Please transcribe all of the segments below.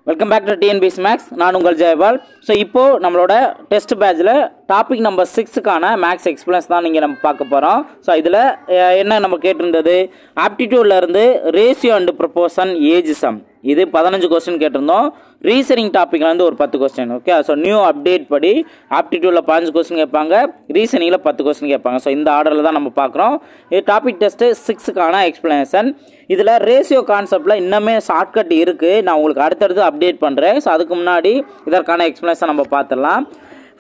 Welcome back to TNPSC maths. நான் உங்கள் Jayapal. So இப்போது நம்மளோட டெஸ்ட் பேட்சில் டாபிக் நம்பர் 6க்கான மேக்ஸ் எக்ஸ்பிளன்ஸ் தான் நீங்கள் நம்ம பார்க்க போகிறோம். ஸோ இதில் என்ன நம்ம கேட்டிருந்தது, ஆப்டிடியூட்லேருந்து ratio and proportion age sum, இது 15 கொஸ்டின் கேட்டிருந்தோம். ரீசனிங் டாப்பிக்லேருந்து ஒரு 10 question. Okay, so new update படி ஆப்டிடியூடில் 15 கொஸ்டின் கேட்பாங்க, ரீசனிங்கில் 10 கொஸ்டின் கேட்பாங்க. ஸோ இந்த ஆர்டரில் தான் நம்ம பார்க்குறோம். இது டாபிக் டெஸ்ட்டு 6க்கான எக்ஸ்பிளனேஷன். இதில் ரேஷியோ கான்செப்டில் இன்னுமே ஷார்ட்கட் இருக்குது, நான் உங்களுக்கு அடுத்தடுத்து அப்டேட் பண்ணுறேன். ஸோ அதுக்கு முன்னாடி இதற்கான எக்ஸ்பிளனேஷன் நம்ம பார்த்துடலாம்.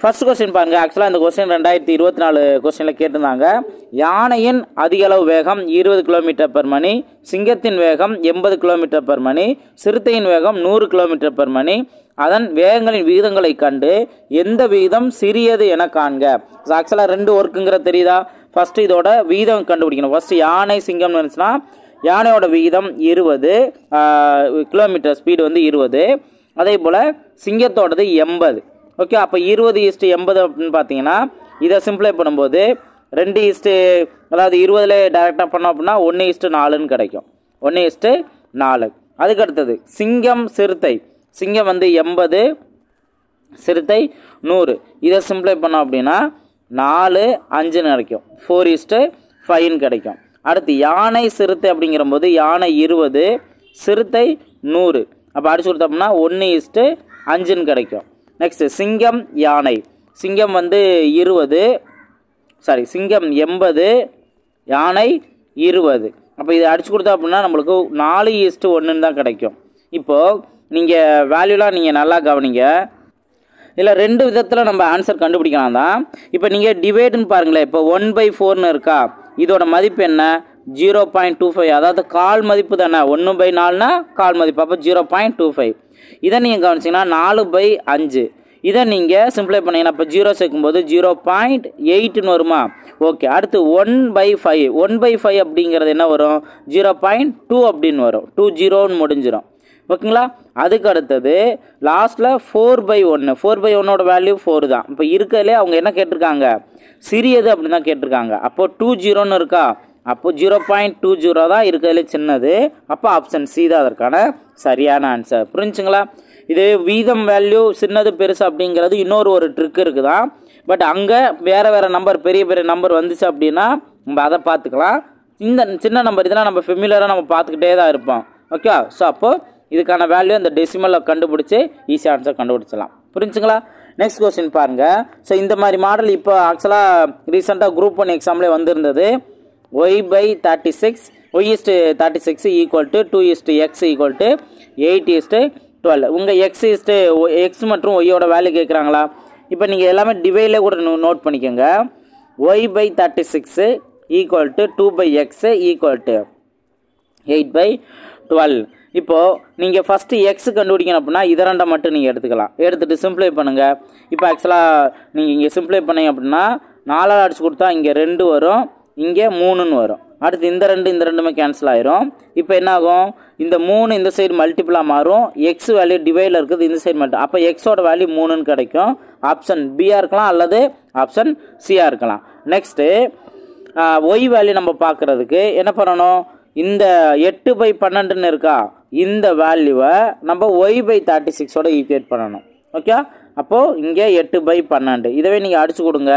ஃபர்ஸ்ட் கொஸ்டின் பாருங்கள். ஆக்சுவலாக இந்த கொஸ்டின் 2024 கொஸ்டினில் கேட்டிருந்தாங்க. யானையின் அதிக அளவு வேகம் 20 km/மணி, சிங்கத்தின் வேகம் 80 km/மணி, சிறுத்தையின் வேகம் 100 km/மணி. அதன் வேகங்களின் விகிதங்களை கண்டு எந்த விகிதம் சிறியது என காண்க. ஆக்சுவலாக 2 ஒர்க்குங்கிற தெரியுதா? ஃபர்ஸ்ட் இதோட விகிதம் கண்டுபிடிக்கணும். ஃபர்ஸ்ட் யானை சிங்கம்னு இருந்துச்சுன்னா யானையோட விகிதம் 20 km, ஸ்பீடு வந்து 20. அதே போல் சிங்கத்தோடது 80. ஓகே, அப்போ 20:80 அப்படின்னு பார்த்தீங்கன்னா இதை சிம்பிளை பண்ணும்போது 2 அதாவது 20ல் டைரெக்டாக பண்ணோம் அப்படின்னா 1:4 கிடைக்கும். 1:4. அதுக்கு அடுத்தது சிங்கம் சிறுத்தை. சிங்கம் வந்து 80, சிறுத்தை 100. இதை சிம்பிளை பண்ணோம் அப்படின்னா 4:5 கிடைக்கும். 4:5 கிடைக்கும். அடுத்து யானை சிறுத்தை அப்படிங்கிறபோது யானை 20, சிறுத்தை 100. அப்போ அடிச்சு கொடுத்தோம்னா 1:5 கிடைக்கும். நெக்ஸ்ட் சிங்கம் யானை. சிங்கம் வந்து 80, யானை 20. அப்போ இதை அடிச்சு கொடுத்தா அப்படின்னா நம்மளுக்கு 4:1 தான் கிடைக்கும். இப்போது நீங்கள் வேல்யூலாம் நீங்கள் நல்லா கவனிங்க. இதில் 2 விதத்தில் நம்ம ஆன்சர் கண்டுபிடிக்கலாம் தான். இப்போ நீங்கள் டிவைடுன்னு பாருங்களேன். இப்போ 1/4 இருக்கா, இதோட மதிப்பு என்ன? 0.25. அதாவது கால் மதிப்பு தானே. 1/4னா கால் மதிப்பு, அப்போ 0.25. இதை நீங்கள் கவனிச்சிங்கன்னா 4/5. இதை நீங்கள் சிம்பிளை பண்ணிங்கன்னா இப்போ 0 சேர்க்கும்போது 0.8ன்னு வருமா? ஓகே, அடுத்து 1/5. 1/5 அப்படிங்கிறது என்ன வரும்? 0.2 அப்படின்னு வரும். 20ன்னு முடிஞ்சிடும். ஓகேங்களா? அதுக்கு அடுத்தது லாஸ்ட்டில் 4/1. 4/1ஓட வேல்யூ 4 தான். இப்போ இருக்கிறதுலே அவங்க என்ன கேட்டிருக்காங்க? சிறியது அப்படின்னு தான் கேட்டிருக்காங்க. அப்போது 20ன்னு இருக்கா, அப்போ 0.20 தான் இருக்கிறதுலே சின்னது. அப்போ ஆப்ஷன் சி தான் அதற்கான சரியான ஆன்சர். புரிஞ்சுங்களா? இது வீதம் வேல்யூ சின்னது பெருசு அப்படிங்கிறது இன்னொரு ஒரு ட்ரிக் இருக்குதான். பட் அங்கே வேறு நம்பர், பெரிய நம்பர் வந்துச்சு அப்படின்னா நம்ம அதை பார்த்துக்கலாம். இந்த சின்ன நம்பர் இதெல்லாம் நம்ம ஃபெமிலியராக நம்ம பார்த்துக்கிட்டே தான் இருப்போம். ஓகே, ஸோ அப்போது இதுக்கான வேல்யூ இந்த டெசிமலில் கண்டுபிடிச்சி ஈஸியாக ஆன்சர் கண்டுபிடிச்சலாம். புரிஞ்சுங்களா? நெக்ஸ்ட் கொஸ்டின் பாருங்கள். ஸோ இந்த மாதிரி மாடல் இப்போ ஆக்சுவலாக ரீசெண்டாக குரூப் 1 எக்ஸாம்லேயே வந்திருந்தது. y/36 y/36 = 2:x = 8:12. உங்கள் x மற்றும் yயோட வேல்யூ கேட்குறாங்களா? இப்போ நீங்கள் எல்லாமே டிவைடில் கூட நோட் பண்ணிக்கோங்க. y/36 = 2/x = 8/12. இப்போது நீங்கள் ஃபஸ்ட்டு எக்ஸ் கண்டுபிடிக்கணும் அப்படின்னா இதை 2 மட்டும் நீங்கள் எடுத்துக்கலாம். எடுத்துகிட்டு சிம்பிளை பண்ணுங்கள். இப்போ ஆக்சுவலாக நீங்கள் இங்கே சிம்பிளை பண்ணீங்க அப்படின்னா 4 அடிச்சு கொடுத்தா இங்கே 2 வரும், இங்கே 3ன்னு வரும். அடுத்து இந்த 2மே கேன்சல் ஆயிரும். இப்போ என்ன ஆகும்? இந்த 3 இந்த சைடு மல்டிபிளாக மாறும். எக்ஸ் வேல்யூ டிவைடில் இருக்குது, இந்த சைடு மல்டி. அப்போ எக்ஸோட வேல்யூ 3ன்னு கிடைக்கும். ஆப்ஷன் பியாக இருக்கலாம் அல்லது ஆப்ஷன் சியாக இருக்கலாம். நெக்ஸ்ட்டு ஒய் வேல்யூ நம்ம பார்க்குறதுக்கு என்ன பண்ணணும்? இந்த 8/12ன்னு இருக்கா, இந்த வேல்யூவை நம்ம y/36ஓட ஈக்குவேட் பண்ணணும். ஓகே, அப்போது இங்கே 8/12. இதுவே நீங்கள் அடிச்சு கொடுங்க.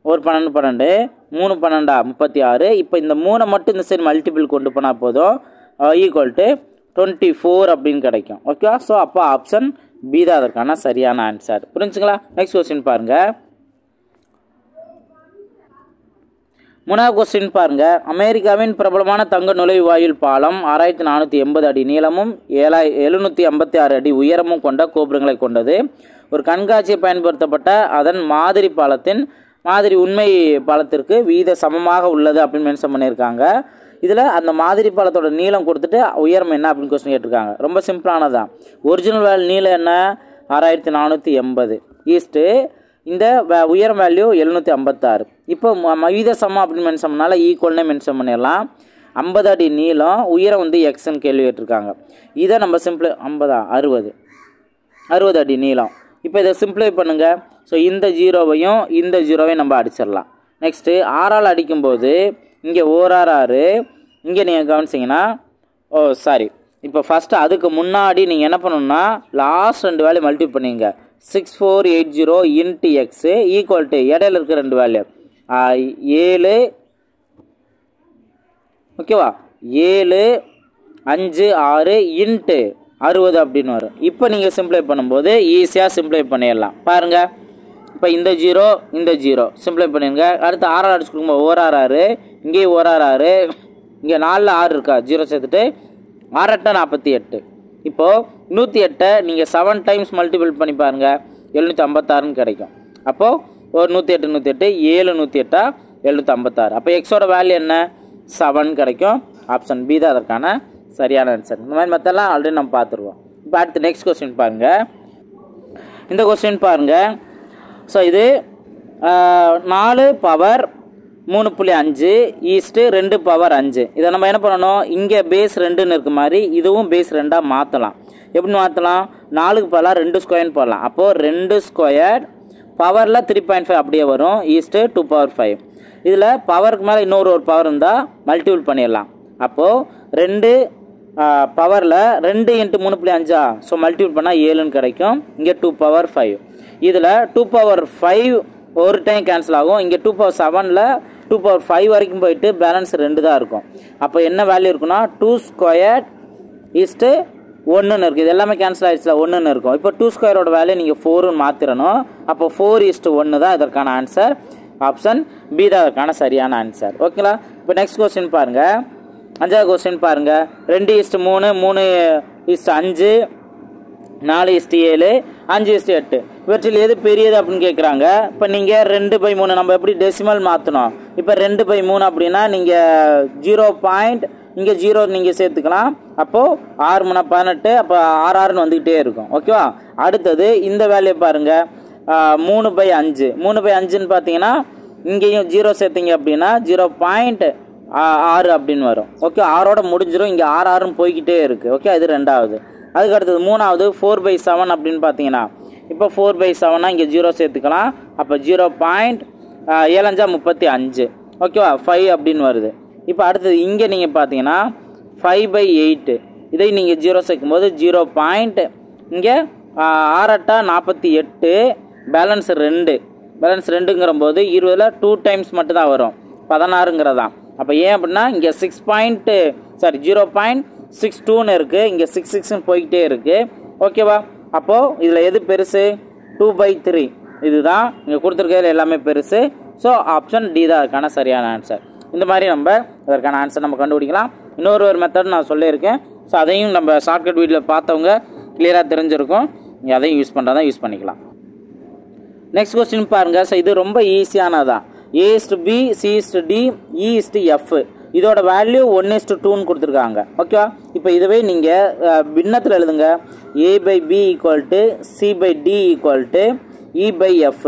ஒரு 12 12 3 12 36. இப்போ இந்த 3 மட்டும் இந்த சைடு மல்டிபிள் கொண்டு போனால் போதும், = 24 அப்படின்னு கிடைக்கும். ஓகே, ஸோ அப்போ ஆப்ஷன் பி தான் அதற்கான சரியான ஆன்சர். புரிஞ்சுங்களா? நெக்ஸ்ட் கொஸ்டின் பாருங்கள். 3வது கொஸ்டின் பாருங்கள். அமெரிக்காவின் பிரபலமான தங்க நுழைவாயில் பாலம் 6480 அடி நீளமும் 756 அடி உயரமும் கொண்ட கோபுரங்களை கொண்டது. ஒரு கண்காட்சியை பயன்படுத்தப்பட்ட அதன் மாதிரி பாலத்தின் மாதிரி உண்மை பாலத்திற்கு வீத சமமாக உள்ளது அப்படின்னு மென்ஷன் பண்ணியிருக்காங்க. இதில் அந்த மாதிரி பாலத்தோட நீளம் கொடுத்துட்டு உயரம் என்ன அப்படின்னு கொஸ்டின் கேட்டிருக்காங்க. ரொம்ப சிம்பிளானதான். ஒரிஜினல் நீளம் என்ன? 6480 ஈஸ்ட்டு இந்த உயரம் வேல்யூ 756. இப்போ வீத சமம் அப்படின்னு மென்ஷன் பண்ணால ஈக்குவல்னே மென்ஷன் பண்ணிடலாம். 50 அடி நீளம், உயரம் வந்து எக்ஸ்ன்னு கேள்வி கேட்டிருக்காங்க. இதை நம்ம சிம்பிளை 60 அடி நீளம். இப்போ இதை சிம்பிளை பண்ணுங்கள். ஸோ இந்த 0வையும் இந்த 0வையும் நம்ம அடிச்சிடலாம். நெக்ஸ்ட்டு 6ஆல் அடிக்கும்போது இங்கே 1 6 6, இங்கே நீங்கள் கவனிச்சிங்கன்னா இப்போ ஃபஸ்ட்டு அதுக்கு முன்னாடி நீங்கள் என்ன பண்ணணும்னா லாஸ்ட் 2 வேல்யூ மல்டிபிள் பண்ணிங்க. 6480 இன்ட்டு எக்ஸு ஈக்குவல் டு இடையில இருக்க 2 வேல்யூ 7 ஓகேவா 7 5 6 இன்ட்டு 60 அப்படின்னு வரும். இப்போ நீங்கள் சிம்ப்ளை பண்ணும்போது ஈஸியாக சிம்ப்ளை பண்ணிடலாம். பாருங்கள், இப்போ இந்த 0 சிம்ப்ளை பண்ணிடுங்க. அடுத்து 6 அடிச்சு கொடுக்கும்போது 1 6 இங்கேயும் 1 6 இங்கே 4 6 இருக்கா 0 சேர்த்துட்டு 6 8 48. இப்போது 108 நீங்கள் 7 டைம்ஸ் மல்டிபிள் பண்ணி பாருங்கள் 756ன்னு கிடைக்கும். அப்போது ஒரு 108 7 108 756. அப்போ எக்ஸோட வேல்யூ என்ன 7 கிடைக்கும். ஆப்ஷன் பி தான் அதற்கான சரியான ஆன்சர். இந்த மாதிரி மெத்தட்லாம் ஆல்ரெடி நம்ம பார்த்துருவோம். இப்போ அடுத்து நெக்ஸ்ட் கொஸ்டின் பாருங்கள். இந்த கொஸ்டின் பாருங்கள். ஸோ இது 4 பவர் 3.5 ஈஸ்ட்டு 2 பவர் 5. இதை நம்ம என்ன பண்ணணும், இங்கே பேஸ் 2ன்னு இருக்க மாதிரி இதுவும் பேஸ் 2ஆக மாற்றலாம். எப்படி மாற்றலாம், 4க்கு பதிலாக 2 ஸ்கொயர்னு போடலாம். அப்போது 2 ஸ்கொயர் பவரில் 3.5 அப்படியே வரும் ஈஸ்ட்டு 2 பவர் 5. இதில் பவருக்கு மேலே இன்னொரு பவர் இருந்தால் மல்டிபிள் பண்ணிடலாம். அப்போது 2 பவரில் 2 × 3.5 ஸோ மல்டிபிள் பண்ணால் 7ன்னு கிடைக்கும். இங்கே 2 பவர் 5. இதில் 2 பவர் 5 ஒரு டைம் கேன்சல் ஆகும். இங்கே 2 பவர் 7ல் 2 பவர் 5 வரைக்கும் போயிட்டு பேலன்ஸ் 2 தான் இருக்கும். அப்போ என்ன வேல்யூ இருக்குன்னா 2 ஸ்கொயர் ஈஸ்ட்டு 1ன்னு இருக்குது. இது எல்லாமே கேன்சல் ஆகிடுச்சுல 1ன்னு இருக்கும். இப்போ 2 ஸ்கொயரோட வேல்யூ நீங்கள் 4ன்னு மாற்றிடணும். அப்போ 4:1 தான் இதற்கான ஆன்சர். ஆப்ஷன் பி தான் அதற்கான சரியான ஆன்சர். ஓகேங்களா. இப்போ நெக்ஸ்ட் கொஸ்டின் பாருங்கள். 5வது கொஸ்டின் பாருங்கள். 2:3 3:5 4:7 5:8 இவற்றில் எது பெரியது அப்படின்னு கேட்குறாங்க. இப்போ நீங்கள் 2/3 நம்ம எப்படி டெசிமல் மாற்றணும். இப்போ 2/3 அப்படின்னா நீங்கள் 0. இங்கே 0 நீங்கள் சேர்த்துக்கலாம். அப்போது 6 3 18 அப்போ 6 6ன்னு வந்துக்கிட்டே இருக்கும். ஓகேவா. அடுத்தது இந்த வேல்யூ பாருங்கள் 3/5 3/5ன்னு பார்த்தீங்கன்னா இங்கேயும் 0 சேர்த்திங்க அப்படின்னா 0.6 அப்படின்னு வரும். ஓகே 6ஓட முடிஞ்சிடும். இங்கே 6 6ன்னு போய்கிட்டே இருக்குது. ஓகே இது 2வது. அதுக்கு அடுத்தது 3வது 4/7 அப்படின்னு பார்த்தீங்கன்னா இப்போ 4/7னா இங்கே 0 சேர்த்துக்கலாம். அப்போ 0.7 35 ஓகேவா 5 அப்படின்னு வருது. இப்போ அடுத்தது இங்கே நீங்கள் பார்த்தீங்கன்னா 5/8 இதை நீங்கள் 0 சேர்க்கும்போது 0. இங்கே 6 8 48 பேலன்ஸ் 2ங்கிற போது 20ல் 2 டைம்ஸ் மட்டும்தான் வரும் 16ங்கிறதான். அப்போ ஏன் அப்படின்னா இங்கே 0.62ன்னு இருக்குது. இங்கே 6 போய்கிட்டே இருக்குது. ஓகேவா. அப்போது இதில் எது பெருசு 2/3 இதுதான் இங்கே கொடுத்துருக்கிறதுல எல்லாமே பெருசு. ஸோ ஆப்ஷன் டி தான் அதுக்கான சரியான ஆன்சர். இந்த மாதிரி நம்ம அதற்கான ஆன்சர் நம்ம கண்டுபிடிக்கலாம். இன்னொரு மெத்தட் நான் சொல்லியிருக்கேன். ஸோ அதையும் நம்ம ஷார்ட்கட் வீடியோவில் பார்த்தவங்க கிளியராக தெரிஞ்சிருக்கும். நீங்கள் அதையும் யூஸ் பண்ணுறதா யூஸ் பண்ணிக்கலாம். நெக்ஸ்ட் கொஸ்டின் பாருங்கள். ஸோ இது ரொம்ப ஈஸியானதான். A:B C:D E:F இதோட வேல்யூ 1:2ன்னு கொடுத்துருக்காங்க. ஓகேவா. இப்போ இதுவே நீங்கள் பின்னத்தில் எழுதுங்க. A/B = C/D = E/F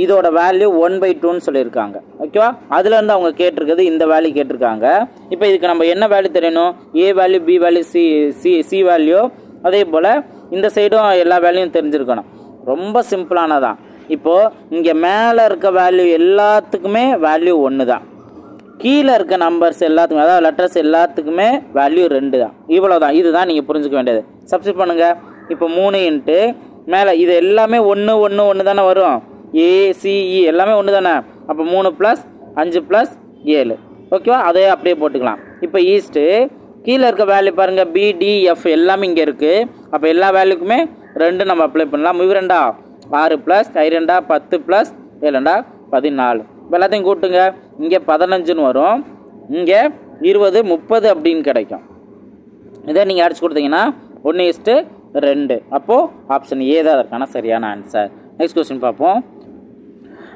இதோட வேல்யூ 1/2ன்னு சொல்லியிருக்காங்க. ஓகேவா. அதுலேருந்து அவங்க கேட்டிருக்குது இந்த வேல்யூ கேட்டிருக்காங்க. இப்போ இதுக்கு நம்ம என்ன வேல்யூ தெரியணும், A value B value C value அதே போல் இந்த சைடும் எல்லா வேல்யூவும் தெரிஞ்சிருக்கணும். ரொம்ப சிம்பிளானதான். இப்போது இங்கே மேலே இருக்க வேல்யூ எல்லாத்துக்குமே வேல்யூ 1 தான். கீழே இருக்க நம்பர்ஸ் எல்லாத்துக்குமே அதாவது லெட்டர்ஸ் எல்லாத்துக்குமே வேல்யூ 2 தான். இவ்வளோ தான். இதுதான் நீங்கள் புரிஞ்சுக்க வேண்டியது. சப்ஸ்டிட் பண்ணுங்கள். இப்போ 3 இன்ட்டு மேலே இது எல்லாமே 1 1 1 தானே வரும். ACE எல்லாமே 1 தானே. அப்போ 3 + 5 + 7 ஓகேவா. அதே அப்படியே போட்டுக்கலாம். இப்போ ஈஸ்ட்டு கீழே இருக்க வேல்யூ பாருங்கள் BDF எல்லாமே இங்கே இருக்குது. அப்போ எல்லா வேல்யூக்குமே 2 நம்ம அப்ளை பண்ணலாம். 2 6 + 2 10 + 7 14 இப்போ எல்லாத்தையும் கூட்டுங்க. இங்கே 15ன்னு வரும். இங்கே 20 30 அப்படின்னு கிடைக்கும். இதை நீங்கள் அடிச்சு கொடுத்தீங்கன்னா 1:2. அப்போது ஆப்ஷன் ஏ தான் அதற்கான சரியான ஆன்சர். நெக்ஸ்ட் கொஸ்டின் பார்ப்போம்.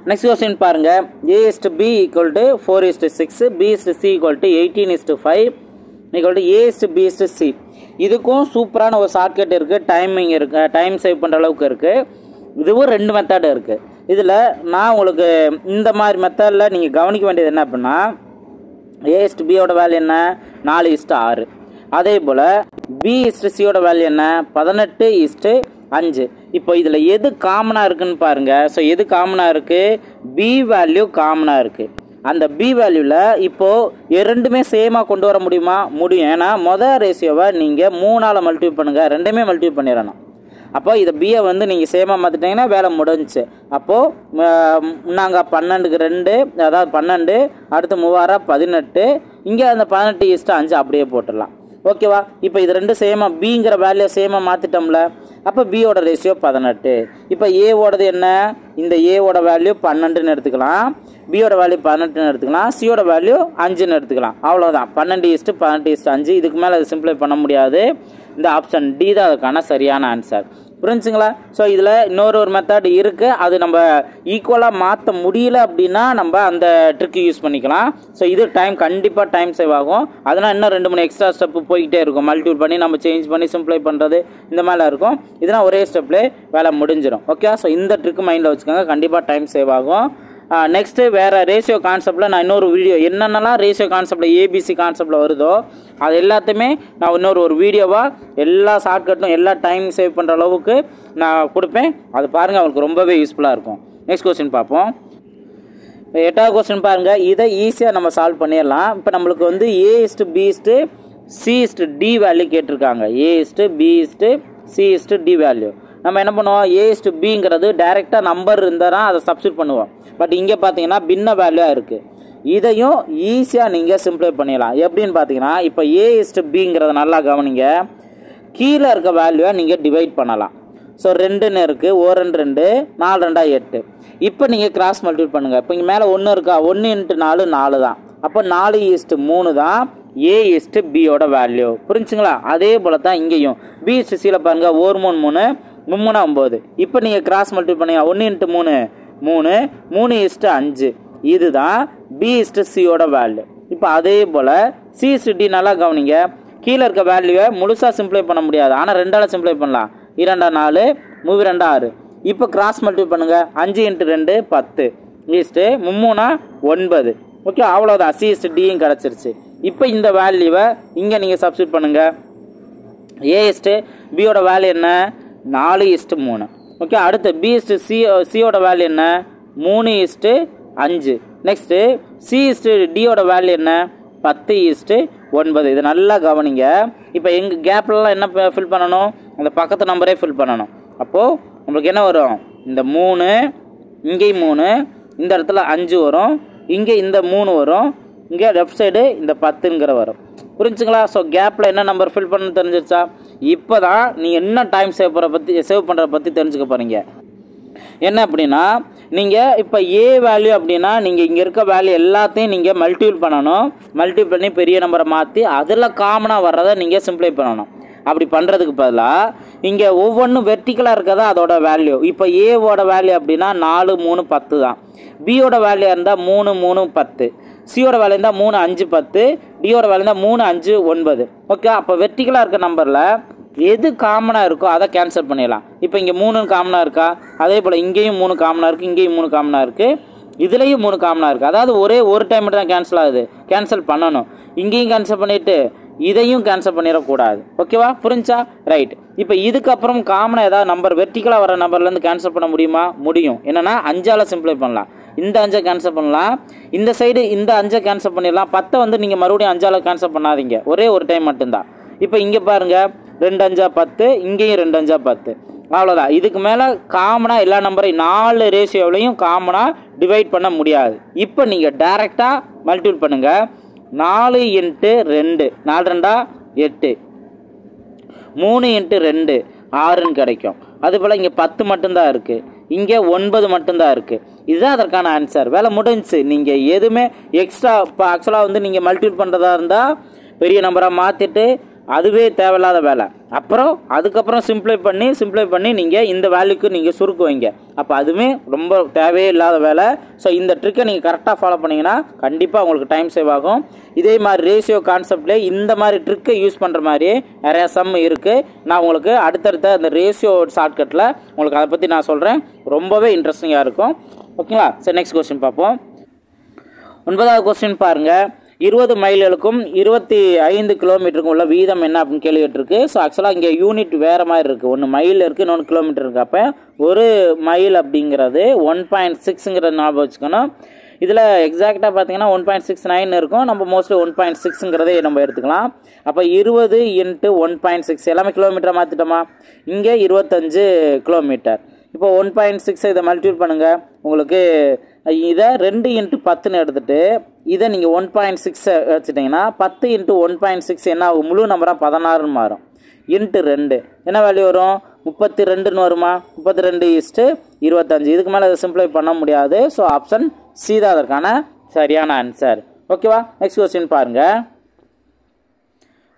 நெக்ஸ்ட் கொஸ்டின் பாருங்கள். A:B = 4:6 B:C = 18:5 A:B:C. இதுக்கும் சூப்பரான ஒரு ஷார்ட்கட் இருக்குது. டைமிங் இருக்குது. டைம் சேவ் பண்ணுற அளவுக்கு இருக்குது. இதுவும் 2 மெத்தட் இருக்குது. இதில் நான் உங்களுக்கு இந்த மாதிரி மெத்தடில் நீங்கள் கவனிக்க வேண்டியது என்ன அப்படின்னா A:Bயோட வேல்யூ என்ன 4:6. அதே போல் B:Cயோட வேல்யூ என்ன 18:5. இப்போ இதில் எது காமனாக இருக்குதுன்னு பாருங்கள். ஸோ எது காமனாக இருக்குது, B வேல்யூ காமனாக இருக்குது. அந்த பி வேல்யூவில் இப்போது ரெண்டுமே சேமாக கொண்டு வர முடியுமா? முடியும். ஏன்னா மொதல் ரேஷியோவை நீங்கள் 3ஆல் மல்டிப்ளை பண்ணுங்கள், ரெண்டுமே மல்டிப்ளை பண்ணிடணும். அப்போ இதை பியை வந்து நீங்கள் சேமாக மாற்றிட்டிங்கன்னா வேலை முடிஞ்சிச்சு. அப்போது நாங்கள் 12க்கு 2, அதாவது 12, அடுத்து 3 18, இங்கே அந்த 18:5 அப்படியே போட்டுடலாம். ஓகேவா? இப்போ இது ரெண்டு சேமாக பிங்கிற வேல்யூ சேமாக மாற்றிட்டோம்ல. அப்போ பியோட ரேஷியோ 18. இப்போ ஏவோடது என்ன? இந்த ஏவோட வேல்யூ 12ன்னு எடுத்துக்கலாம், பியோட வேல்யூ 18ன்னு எடுத்துக்கலாம், சியோட வேல்யூ 5ன்னு எடுத்துக்கலாம். அவ்வளோதான். 12:18:5. இதுக்கு மேலே அது சிம்பிளை பண்ண முடியாது. இந்த ஆப்ஷன் டி தான் அதுக்கான சரியான ஆன்சர். புரிஞ்சுங்களா? ஸோ இதில் இன்னொரு மெத்தட் இருக்குது. அது நம்ம ஈக்குவலாக மாற்ற முடியல அப்படின்னா நம்ம அந்த ட்ரிக்கு யூஸ் பண்ணிக்கலாம். ஸோ இது கண்டிப்பாக டைம் சேவ் ஆகும். அதனால் இன்னும் 2-3 எக்ஸ்ட்ரா ஸ்டெப்பு போய்கிட்டே இருக்கும். மல்டிபிள் பண்ணி நம்ம சேஞ்ச் பண்ணி சிம்பிளை பண்ணுறது இந்த மாதிரிலாம் இருக்கும். இதனால் ஒரே ஸ்டெப்லேயே வேலை முடிஞ்சிடும். ஓகே, ஸோ இந்த ட்ரிக்கு மைண்டில் வச்சுக்கோங்க. கண்டிப்பாக டைம் சேவ் ஆகும். நெக்ஸ்ட்டு வேறு ரேஷியோ கான்செப்டில் நான் இன்னொரு வீடியோ என்னென்னலாம் ரேஷியோ கான்செப்டில் ஏபிசி கான்செப்டில் வருதோ அது எல்லாத்தையுமே நான் ஒரு வீடியோவாக எல்லா ஷார்ட்கட்டும் எல்லா டைம் சேவ் பண்ணுற அளவுக்கு நான் கொடுப்பேன். அது பாருங்கள், அவங்களுக்கு ரொம்பவே யூஸ்ஃபுல்லாக இருக்கும். நெக்ஸ்ட் கொஸ்டின் பார்ப்போம். 8வது கொஸ்டின் பாருங்கள். இதை ஈஸியாக நம்ம சால்வ் பண்ணிடலாம். இப்போ நம்மளுக்கு வந்து A:B:C:D வேல்யூ கேட்டிருக்காங்க. A:B:C:D வேல்யூ நம்ம என்ன பண்ணுவோம்? A:B டைரெக்டாக நம்பர் இருந்தால் அதை சப்ஸ்டியூட் பண்ணுவோம். பட் இங்கே பார்த்தீங்கன்னா பின்ன வேல்யூவாக இருக்குது. இதையும் ஈஸியாக நீங்கள் சிம்பிளை பண்ணிடலாம். எப்படின்னு பார்த்தீங்கன்னா இப்போ A:B நல்லா கவனிங்க. கீழே இருக்க வேல்யூவை நீங்கள் டிவைட் பண்ணலாம். ஸோ 2ன்னு இருக்குது, 2 4 2 8. இப்போ நீங்கள் கிராஸ் மல்டிபிள் பண்ணுங்கள். இப்போ இங்கே மேலே 1 இருக்கா? 1 × 4 4 தான். அப்போ 4:3 தான் A:B வேல்யூ. புரிஞ்சுங்களா? அதே போல் தான் இங்கேயும் B:C பாருங்கள். 1 3 3 3 9. இப்போ நீங்கள் கிராஸ் மல்டிபிள் பண்ணுங்க. 1 × 3 3 3:5. இதுதான் B:C வேல்யூ. இப்போ அதே போல் C:D நல்லா கவனிங்க. கீழே இருக்க வேல்யூவை முழுசாக சிம்பிளை பண்ண முடியாது, ஆனால் 2ஆல் சிம்பிளை பண்ணலாம். 2 4 3 2 6. இப்போ கிராஸ் மல்டிபிள் பண்ணுங்கள். 5 × 2 10 3 9. ஓகே, அவ்வளோதான். C:Dயும் கிடச்சிருச்சு. இப்போ இந்த வேல்யூவை இங்கே நீங்கள் சப்ஸ்டியூட் பண்ணுங்கள். A:B வேல்யூ என்ன? 4:3. ஓகே, அடுத்து B:C வேல்யூ என்ன? 3:5. நெக்ஸ்ட்டு C:D வேல்யூ என்ன? 10:9. இது நல்லா கவனிங்க. இப்போ எங்கள் கேப்லலாம் என்ன ஃபில் பண்ணணும்? அந்த பக்கத்து நம்பரே ஃபில் பண்ணணும். அப்போது நம்மளுக்கு என்ன வரும்? இந்த 3, இங்கேயும் 3, இந்த இடத்துல 5 வரும், இங்கே இந்த 3 வரும், இங்கே லெஃப்ட் சைடு இந்த 10ங்கிற வரும். புரிஞ்சுங்களா? ஸோ கேப்பில் என்ன நம்பர் ஃபில் பண்ண தெரிஞ்சிருச்சா? இப்போ தான் நீங்கள் என்ன டைம் சேவ் பண்ணுறத பற்றி தெரிஞ்சுக்க போகிறீங்க. என்ன அப்படின்னா நீங்கள் இப்போ ஏ வேல்யூ அப்படின்னா நீங்கள் இங்கே இருக்க வேல்யூ எல்லாத்தையும் நீங்கள் மல்டிபிள் பண்ணணும். மல்டிபிள் பண்ணி பெரிய நம்பரை மாற்றி அதில் காமனாக வர்றதை நீங்கள் சிம்பிளை பண்ணணும். அப்படி பண்ணுறதுக்கு பதிலாக இங்கே ஒவ்வொன்றும் வெர்டிக்கலாக இருக்கதா அதோட வேல்யூ. இப்போ ஏவோட வேல்யூ அப்படின்னா 4 3 10 தான். பியோட வேல்யூ இருந்தால் 3 3 10. சியோட வேல்யூ இருந்தால் 3 5 10. டியோட வேல்யூ இருந்தால் 3 5 9. ஓகே, அப்போ வெர்டிக்கலாக இருக்க நம்பரில் எது காமனாக இருக்கோ அதை கேன்சல் பண்ணிடலாம். இப்போ இங்கே 3 காமனாக இருக்கா? அதே போல் இங்கேயும் 3 காமனாக இருக்குது, இங்கேயும் 3 காமனாக இருக்குது, இதுலேயும் 3 காமனாக இருக்குது. அதாவது ஒரு டைம் மட்டும் தான் கேன்சல் ஆகுது. கேன்சல் பண்ணணும். இங்கேயும் கேன்சல் பண்ணிவிட்டு இதையும் கேன்சல் பண்ணிடக்கூடாது. ஓகேவா? புரிஞ்சா? ரைட். இப்போ இதுக்கப்புறம் காமனாக ஏதாவது நம்பர் வெர்டிக்கலாக வர நம்பர்லேருந்து கேன்சல் பண்ண முடியுமா? முடியும். என்னென்னா 5ஆல் சிம்பிளை பண்ணலாம். இந்த 5 கேன்சல் பண்ணலாம், இந்த சைடு இந்த 5 கேன்சல் பண்ணிடலாம். 10 வந்து நீங்கள் மறுபடியும் 5ஆல் கேன்சல் பண்ணாதீங்க, ஒரு டைம் மட்டும்தான். இப்போ இங்கே பாருங்கள், 2 5 10, இங்கேயும் 2 5 10. அவ்வளோதான். இதுக்கு மேலே காமனாக எல்லா நம்பரையும் 4 ரேஷியோவிலையும் காமனாக டிவைட் பண்ண முடியாது. இப்போ நீங்கள் டைரெக்டாக மல்டிபிள் பண்ணுங்கள். 4 × 2 4 2 8, 3 × 2 6ன்னு கிடைக்கும். அதுபோல் இங்கே 10 மட்டும்தான் இருக்குது, இங்கே 9 மட்டும்தான் இருக்குது. இதுதான் அதற்கான ஆன்சர். வேலை முடிஞ்சிச்சு. நீங்கள் எதுவுமே எக்ஸ்ட்ரா இப்போ ஆக்சுவலாக வந்து நீங்கள் மல்டிபிள் பண்ணுறதா இருந்தால் பெரிய நம்பராக மாற்றிட்டு அதுவே தேவையில்லாத வேலை. அப்புறம் அதுக்கப்புறம் சிம்பிளை பண்ணி நீங்கள் இந்த வேல்யூக்கு நீங்கள் சுருக்குவீங்க. அப்போ அதுவுமே ரொம்ப தேவையே இல்லாத வேலை. ஸோ இந்த ட்ரிக்கை நீங்கள் கரெக்டாக ஃபாலோ பண்ணிங்கன்னா கண்டிப்பாக உங்களுக்கு டைம் சேவ் ஆகும். இதே மாதிரி ரேஷியோ கான்செப்ட்லேயே இந்த மாதிரி ட்ரிக்கை யூஸ் பண்ணுற மாதிரியே நிறையா சம் இருக்குது. நான் உங்களுக்கு அடுத்தடுத்த அந்த ரேஷியோ ஷார்ட்கட்டில் உங்களுக்கு அதை பற்றி நான் சொல்கிறேன். ரொம்பவே இன்ட்ரெஸ்டிங்காக இருக்கும். ஓகேங்களா? சரி, நெக்ஸ்ட் கொஸ்டின் பார்ப்போம். 9வது கொஸ்டின் பாருங்கள். 20 மைல்களுக்கும் 25 கிலோமீட்டருக்கும் உள்ள வீதம் என்ன அப்படின்னு கேள்வி கேட்டிருக்கு. ஸோ ஆக்சுவலாக இங்கே யூனிட் வேறு மாதிரி இருக்குது. ஒன்று மைல் இருக்குது, இன்னொன்று கிலோமீட்டர் இருக்குது. அப்போ ஒரு மைல் அப்படிங்கிறது 1.6ங்கிற ஞாபகம் வச்சுக்கணும். இதில் எக்ஸாக்டாக பார்த்தீங்கன்னா 1.69 இருக்கும். நம்ம மோஸ்ட்லி 1.6ங்கிறதே நம்ம எடுத்துக்கலாம். அப்போ 20 × 1.6 எல்லாமே கிலோமீட்டரை மாற்றிட்டோமா? இங்கே 25 கிலோமீட்டர். இப்போ 1.6 இதை மல்டிபிள் பண்ணுங்கள். உங்களுக்கு இதை 2 × 10ன்னு எடுத்துகிட்டு இதை நீங்கள் 1.6 வச்சுட்டிங்கன்னா 10 × 1.6 என்ன ஆகும்? முழு நம்பராக 16ன்னு மாறும். இன்ட்டு 2 என்ன வேல்யூ வரும்? 32ன்னு வருமா? 32:25. இதுக்கு மேலே அதை சிம்பிளை பண்ண முடியாது. ஸோ ஆப்ஷன் சி தான் அதற்கான சரியான ஆன்சர். ஓகேவா? நெக்ஸ்ட் கொஸ்டின் பாருங்கள்.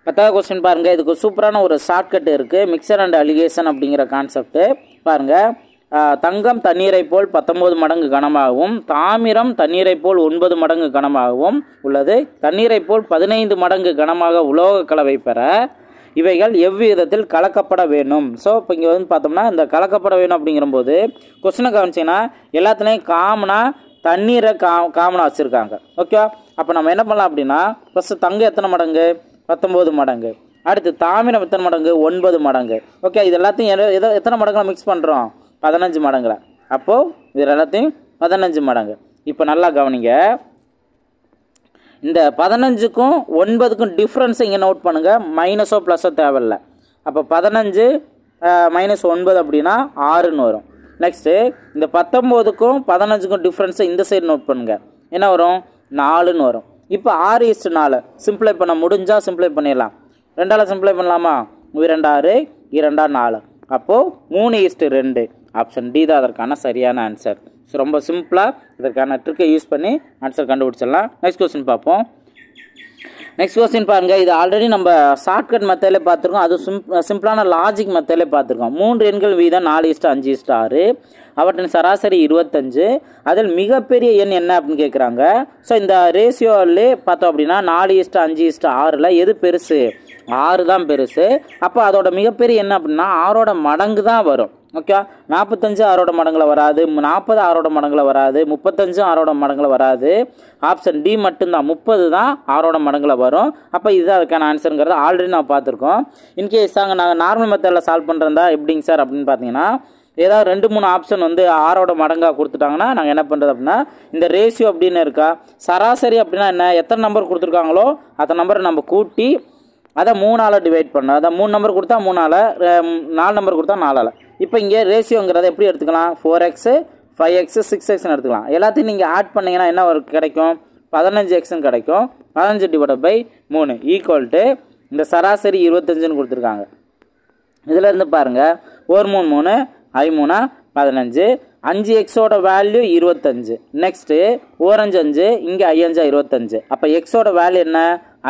10வது கொஸ்டின் பாருங்கள். இதுக்கு சூப்பரான ஒரு ஷார்ட்கட் இருக்குது. மிக்சர் அண்ட் அலிகேஷன் அப்படிங்கிற கான்செப்ட்டு பாருங்கள். தங்கம் தண்ணீரை போல் 19 மடங்கு கனமாகவும், தாமிரம் தண்ணீரை போல் 9 மடங்கு கனமாகவும் உள்ளது. தண்ணீரை போல் 15 மடங்கு கனமாக உலோக கலவை பெற இவைகள் எவ்விதத்தில் கலக்கப்பட வேணும். ஸோ இப்போ இங்கே வந்து பார்த்தோம்னா இந்த கலக்கப்பட வேணும் அப்படிங்கிறபோது கொஸ்டினை கவனிச்சிங்கன்னா எல்லாத்துலேயும் காமனாக தண்ணீரை காமனாக வச்சுருக்காங்க. ஓகேவா? அப்போ நம்ம என்ன பண்ணலாம் அப்படின்னா ஃபஸ்ட்டு தங்கம் எத்தனை மடங்கு? 19 மடங்கு. அடுத்து தாமிரம் எத்தனை மடங்கு? 9 மடங்கு. ஓகே, இது எல்லாத்தையும் எத்தனை மடங்குல மிக்ஸ் பண்ணுறோம்? 15 மடங்குல. அப்போது இது எல்லாத்தையும் 15 மடங்கு. இப்போ நல்லா கவனிங்க. இந்த 15க்கும் 9க்கும் டிஃப்ரென்ஸை இங்கே நோட் பண்ணுங்கள். மைனஸோ ப்ளஸோ தேவையில்லை. அப்போ 15 - 9 அப்படின்னா 6ன்னு வரும். நெக்ஸ்ட்டு இந்த 19க்கும் 15க்கும் டிஃப்ரென்ஸை இந்த சைடு நோட் பண்ணுங்கள். என்ன வரும்? 4ன்னு வரும். இப்போ 6:4 சிம்பிளை பண்ண முடிஞ்சால் சிம்பிளை பண்ணிடலாம். 2ஆல் சிம்பிளை பண்ணலாமா? 2 6 2 4. அப்போது 3:2. ஆப்ஷன் டி தான் அதற்கான சரியான ஆன்சர். ஸோ ரொம்ப சிம்பிளாக இதற்கான ட்ரிக்கை யூஸ் பண்ணி ஆன்சர் கண்டுபிடிச்சிடலாம். நெக்ஸ்ட் கொஸ்டின் பார்ப்போம். நெக்ஸ்ட் கொஸ்டின் பாருங்கள். இது ஆல்ரெடி நம்ம ஷார்ட்கட் மெத்தடில் பார்த்துருக்கோம். அது சிம்பிளான லாஜிக் மெத்தடில் பார்த்துருக்கோம். 3 எண்கள் வீதம் 4:5:6. அவற்றின் சராசரி 25. அதில் மிகப்பெரிய எண் என்ன அப்படின்னு கேட்குறாங்க. ஸோ இந்த ரேஷியோவிலே பார்த்தோம் அப்படின்னா 4:5:6 எது பெருசு? 6 தான் பெருசு. அப்போ அதோட மிகப்பெரிய என்ன அப்படின்னா 6ஓட மடங்கு தான் வரும். ஓகே, 45 6ஓட மடங்குல வராது, 40 6ஓட மடங்குல வராது, 35 6ஓட மடங்குல வராது. ஆப்ஷன் டி மட்டும்தான் 30 தான் 6ஓட மடங்குல வரும். அப்போ இதுதான் அதுக்கான ஆன்சருங்கிறது ஆல்ரெடி நான் பார்த்துருக்கோம். இன்கேஸ் நாங்கள் நார்மல் மெத்தடில் சால்வ் பண்ணுறதா எப்படிங்க சார் அப்படின்னு பார்த்தீங்கன்னா ஏதாவது 2-3 ஆப்ஷன் வந்து 6ஓட மடங்காக கொடுத்துட்டாங்கன்னா நாங்கள் என்ன பண்ணுறது அப்படின்னா இந்த ரேஷியோ அப்படின்னு இருக்கா, சராசரி அப்படின்னா என்ன, எத்தனை நம்பர் கொடுத்துருக்காங்களோ அத்தனை நம்பரை நம்ம கூட்டி அதை 3ஆல் டிவைட் பண்ணோம். அதை 3 நம்பர் கொடுத்தா 3ஆல், 4 நம்பர் கொடுத்தா 4ஆல். இப்போ இங்கே ரேஷியோங்கிறத எப்படி எடுத்துக்கலாம்? 4x 5x 6xன்னு எடுத்துக்கலாம். எல்லாத்தையும் நீங்கள் ஆட் பண்ணிங்கன்னா என்ன கிடைக்கும்? 15xன்னு கிடைக்கும். 15/3 ஈக்குவல் இந்த சராசரி 25ன்னு கொடுத்துருக்காங்க. இதில் இருந்து பாருங்கள், 1 3 3 I3 15, 5xோட வேல்யூ 25. நெக்ஸ்ட்டு 4 5 இங்கே 5 25. அப்போ எக்ஸோட வேல்யூ என்ன?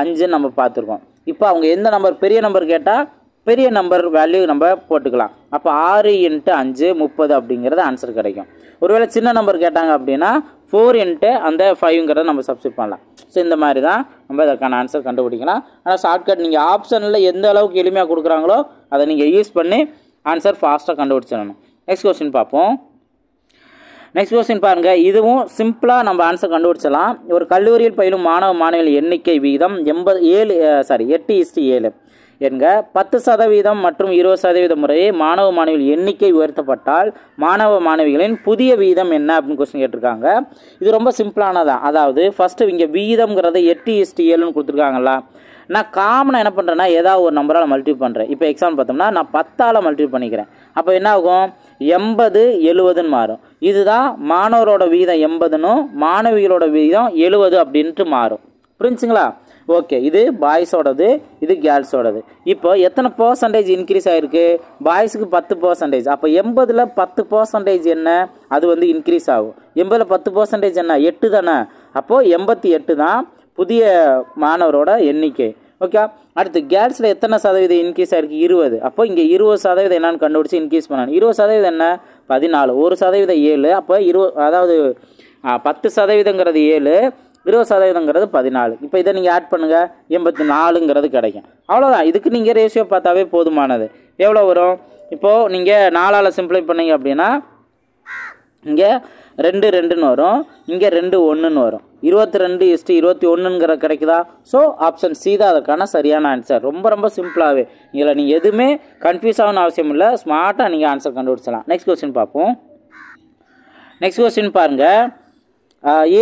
5ன்னு நம்ம பார்த்துருக்கோம். இப்போ அவங்க எந்த நம்பர் பெரிய நம்பர் கேட்டால் பெரிய நம்பர் வேல்யூ நம்ம போட்டுக்கலாம். அப்போ 6 × 5 30 அப்படிங்கிறது ஆன்சர் கிடைக்கும். ஒருவேளை சின்ன நம்பர் கேட்டாங்க அப்படின்னா 4 × அந்த 5ங்கிறத நம்ம சப்ஸ்டிட் பண்ணலாம். ஸோ இந்த மாதிரி தான் நம்ம இதற்கான ஆன்சர் கண்டுபிடிக்கலாம். ஆனால் ஷார்ட்கட் நீங்கள் ஆப்ஷனில் எந்த அளவுக்கு எளிமையாக கொடுக்குறாங்களோ அதை நீங்கள் யூஸ் பண்ணி ஆன்சர் ஃபாஸ்ட்டாக கண்டுபிடிச்சிடணும். நெக்ஸ்ட் கொஸ்டின் பார்ப்போம். நெக்ஸ்ட் கொஸ்டின் பாருங்கள். இதுவும் சிம்பிளாக நம்ம ஆன்சர் கண்டுபிடிச்சலாம். ஒரு கல்லூரியில் பயிலும் மாணவ மாணவிகள் எண்ணிக்கை வீதம் 8:7 என்க 10% மற்றும் 20% முறையே மாணவ மாணவிகள் எண்ணிக்கை உயர்த்தப்பட்டால் மாணவ மாணவிகளின் புதிய வீதம் என்ன அப்படின்னு கொஸ்டின் கேட்டிருக்காங்க. இது ரொம்ப சிம்பிளானதான். அதாவது ஃபஸ்ட்டு இங்கே வீதம்ங்கிறத 8:7ன்னு கொடுத்துருக்காங்களா, நான் காமனாக என்ன பண்ணுறேன்னா ஏதாவது ஒரு நம்பரால் மல்டிபிள் பண்ணுறேன். இப்போ எக்ஸாம்பிள் பார்த்தோம்னா நான் 10ஆல் மல்டிபிள் பண்ணிக்கிறேன். அப்போ என்ன ஆகும்? 80 70ன்னு மாறும். இதுதான் மாணவரோட வீதம் 80னும் மாணவிகளோட வீதம் 70 அப்படின்ட்டு மாறும். புரிஞ்சுங்களா? ஓகே, இது பாய்ஸோடது, இது கேர்ள்ஸோடது. இப்போ எத்தனை % இன்க்ரீஸ் ஆகிருக்கு? பாய்ஸுக்கு 10%. அப்போ 80ல் 10% என்ன? அது வந்து இன்க்ரீஸ் ஆகும். 80ல் 10% என்ன? 8 தானே. அப்போது 88 தான் புதிய மாணவரோட எண்ணிக்கை. ஓகே, அடுத்து கேர்ள்ஸில் எத்தனை சதவீதம் இன்க்ரீஸ் ஆகிருக்கு? 20. அப்போ இங்கே 20% என்னன்னு கண்டுபிடிச்சி இன்க்ரீஸ் பண்ணணும். 20% என்ன? 14. 1% 7. அப்போ அதாவது 10%ங்கிறது 7, 20%ங்கிறது 14. இப்போ இதை நீங்கள் ஆட் பண்ணுங்கள், 84ங்கிறது கிடைக்கும். அவ்வளோதான். இதுக்கு நீங்கள் ரேஷியோ பார்த்தாவே போதுமானது. எவ்வளோ வரும்? இப்போது நீங்கள் 4ஆல் சிம்பிளை பண்ணீங்க அப்படின்னா இங்கே 2 2ன்னு வரும், இங்கே 2 1ன்னு வரும். 22:21ங்கிற கிடைக்குதா? ஸோ ஆப்ஷன் சி தான் அதற்கான சரியான ஆன்சர். ரொம்ப ரொம்ப சிம்பிளாகவே இதில் நீங்கள் எதுவுமே கன்ஃபியூஸ் ஆகணும் அவசியம் இல்லை. ஸ்மார்ட்டாக நீங்கள் ஆன்சர் கண்டுபிடிச்சலாம். நெக்ஸ்ட் கொஸ்டின் பார்ப்போம். நெக்ஸ்ட் கொஸ்டின் பாருங்கள்.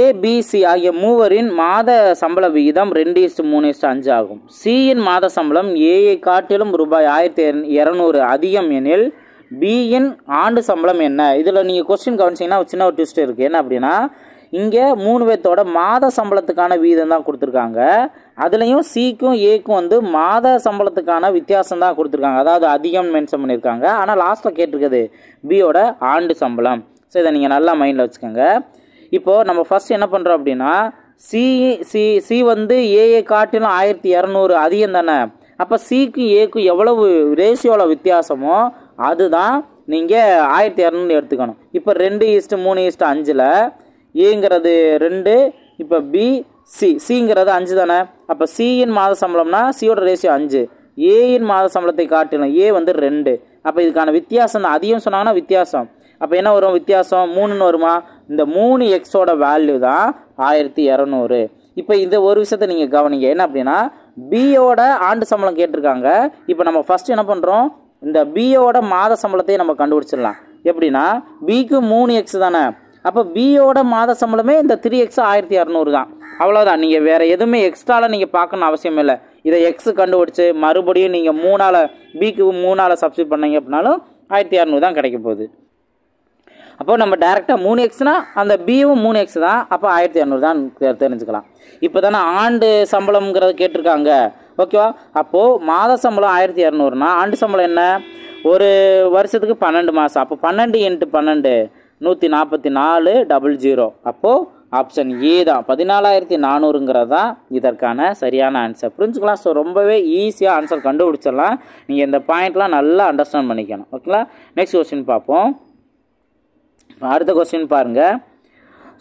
ஏபிசி ஆகிய மூவரின் மாத சம்பள விகிதம் 2:3:5 ஆகும். சியின் மாத சம்பளம் ஏயை காட்டிலும் ரூபாய் 1200 அதிகம் எனில் பியின் ஆண்டு சம்பளம் என்ன? இதில் நீங்கள் கொஸ்டின் கவனிச்சிங்கன்னா சின்ன ஒரு ட்விஸ்ட் இருக்குது. என்ன அப்படின்னா, இங்கே 3 பேர்த்தோட மாத சம்பளத்துக்கான வீதம் தான் கொடுத்துருக்காங்க. அதுலேயும் சிக்கும் ஏக்கும் வந்து மாத சம்பளத்துக்கான வித்தியாசம் தான் கொடுத்துருக்காங்க, அதாவது அதிகம் மென்ஷன் பண்ணியிருக்காங்க. ஆனால் லாஸ்ட்டில் கேட்டிருக்குது பியோட ஆண்டு சம்பளம். ஸோ இதை நீங்கள் நல்லா மைண்டில் வச்சுக்கோங்க. இப்போது நம்ம ஃபஸ்ட் என்ன பண்ணுறோம் அப்படின்னா, சி வந்து ஏஏ காட்டிலும் 1200 அதிகம் தானே. அப்போ சிக்கும் ஏக்கும் எவ்வளவு ரேஷியோவில் வித்தியாசமோ அதுதான் நீங்கள் 1200 எடுத்துக்கணும். இப்போ 2:3:5 ஏங்கிறது 2, இப்போ பி சிங்கிறது 5 தானே. அப்போ சியின் மாத சம்பளம்னா சியோட ரேஷியோ 5, ஏயின் மாத சம்பளத்தை காட்டிலும் ஏ வந்து 2. அப்போ இதுக்கான வித்தியாசம் தான், அதிகம் சொன்னாங்கன்னா வித்தியாசம். அப்போ என்ன வரும் வித்தியாசம்? 3ன்னு வருமா? இந்த 3xோட வேல்யூ தான் 1200. இப்போ இந்த ஒரு விஷயத்த நீங்கள் கவனிங்க. என்ன அப்படின்னா, பியோட ஆண்டு சம்பளம் கேட்டிருக்காங்க. இப்போ நம்ம ஃபஸ்ட்டு என்ன பண்ணுறோம், இந்த பியோட மாத சம்பளத்தையும் நம்ம கண்டுபிடிச்சிடலாம். எப்படின்னா, பிக்கு 3x தானே. அப்போ பியோட மாத சம்பளமே இந்த 3x 1200 தான். அவ்வளோதான். நீங்கள் வேறு எதுவுமே எக்ஸ்ட்ராவில் நீங்கள் பார்க்கணும் அவசியம் இல்லை. இதை எக்ஸ் கண்டுபிடிச்சி மறுபடியும் நீங்கள் 3ஆல் பிக்கு 3ஆல் சப்ஸ்டிட் பண்ணீங்க அப்படின்னாலும் 1200 தான் கிடைக்க போகுது. அப்போ நம்ம டேரெக்டாக 3xனா அந்த பியும் 3x தான். அப்போ 1200 தான் தெரிஞ்சுக்கலாம். இப்போ தானே ஆண்டு சம்பளம்ங்கிறத கேட்டிருக்காங்க, ஓகேவா? அப்போது மாத சம்பளம் 1200னா ஆண்டு சம்பளம் என்ன? ஒரு வருஷத்துக்கு 12 மாதம். அப்போ 12 × 12 144,000. அப்போது ஆப்ஷன் ஏ தான் 14,400ங்கிறது தான் இதற்கான சரியான ஆன்சர். புரிஞ்சுக்கலாம். ஸோ ரொம்பவே ஈஸியாக ஆன்சர் கண்டுபிடிச்சிடலாம். நீங்கள் இந்த பாயிண்ட்லாம் நல்லா அண்டர்ஸ்டாண்ட் பண்ணிக்கணும், ஓகேங்களா? நெக்ஸ்ட் கொஸ்டின் பார்ப்போம். அடுத்த கொஸ்டின் பாருங்கள்.